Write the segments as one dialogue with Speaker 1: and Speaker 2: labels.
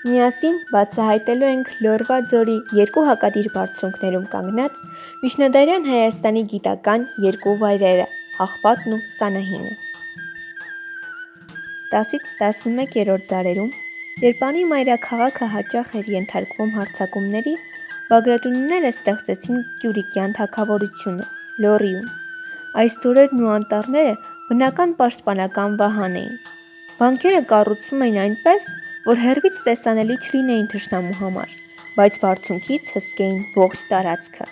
Speaker 1: Միասին բացահայտելու ենք Լորվա ձորի երկու հակադիր բարձունքներում կանգնած միջնադարյան Հայաստանի գիտական երկու վայրերը՝ Աղբատն ու Սանահինը։ 10-11-րդ դարերում, երբ անի մայրաքաղաքը հաճախ էր ենթարկվում հարձակումների, բագրատունիները ստեղծեցին Կյուրիկյան թագավորությունը՝ Լոռիում։ Այս ձորերն ու անտառները բնական պաշտպանական վահան էին։ Վանքերը կառուցվում էին այնպես, որ հեռվից տեսանելի չլինեին թշնամու համար, բայց բարձունքից հսկեին ողջ տարածքը։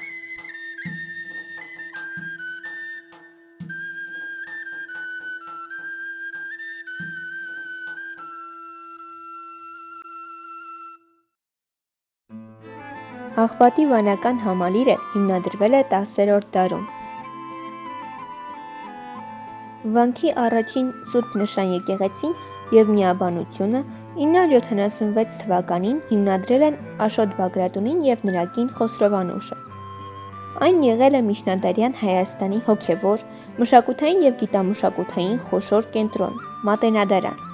Speaker 1: Աղբատի վանական համալիրը հիմնադրվել է 10-րդ դարում։ Վանքի առաջին սուրբ նշան եկեղեցին և միաբանությունը 976 թվականին հիմնադրել են Աշոտ Բագրատունին և նրա կին Խոսրով-անուշը։ Այն եղել է միջնադարյան Հայաստանի հոգևոր, մշակութային և գիտամշակութային խոշոր կենտրոն, մատենադարան։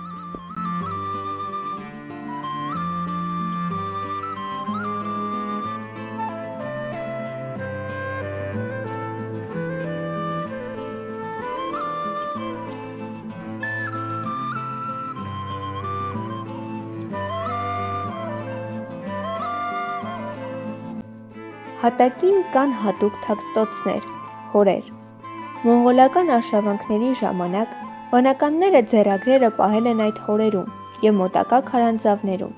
Speaker 1: Հատակին կան հատուկ թաքստոցներ, հորեր։ Մոնղոլական արշավանքների ժամանակ վանականները ձեռագրերը պահել են այդ հորերում և մոտակա քարանձավներում։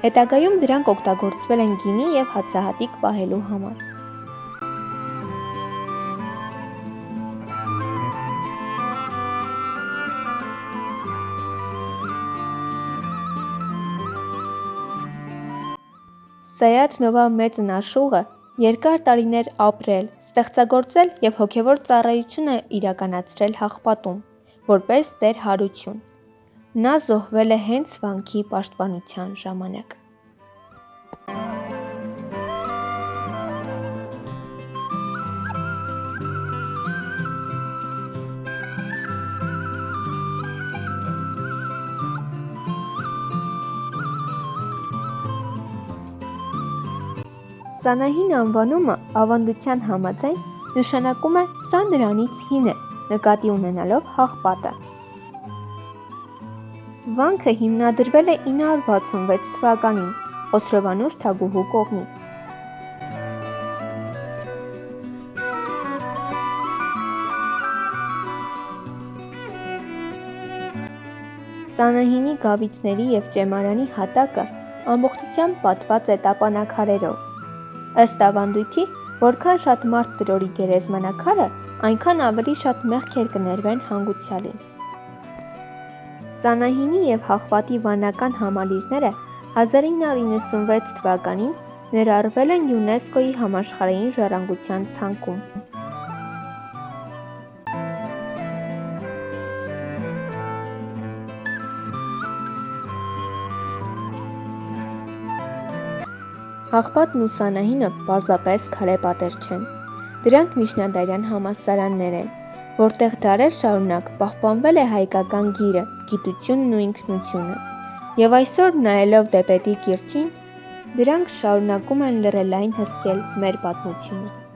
Speaker 1: Հետագայում դրանք օգտագործվել են գինի և հացահատիկ պահելու համար։ Սայաթ Նովա մեծն աշուղը երկար տարիներ ապրել, ստեղծագործել և հոգևոր ծառայություն է իրականացրել Հաղպատում, որպես Տեր Հարություն։ Նա զոհվել է հենց վանքի պաշտպանության ժամանակ։ Սանահին անվանումը ավանդության համաձայն նշանակում է «սա նրանից հին է», նկատի ունենալով Հաղպատը։ Վանքը հիմնադրվել է 966 թվականին Խոսրով-անուշ թագուհու կողմից։ Սանահինի գավիթների և ճեմարանի հատակը ամբողջությամբ պատված է տապանաքարերով։ Ըստ ավանդույթի, որքան շատ մարդ տրորի գերեզմանակարը, այնքան ավելի շատ մեղքեր կներվեն հանգուցյալին։ Սանահինի և Հաղպատի վանական համալիրները 1996 թվականին ներառվել են ՅՈՒՆԵՍԿՕ-ի համաշխարհային ժառանգության ցանկում։ Աղբատն ու Սանահինը պարզապես քարե պատեր չեն։ Դրանք միջնադարյան համալսարաններ են, որտեղ դարեր շարունակ պահպանվել է հայկական գիրը, գիտությունն ու ինքնությունը։ Եվ այսօր, նայելով դեպետի կիրճին, դրանք շարունակում են լռելային հսկել մեր պատմությունը։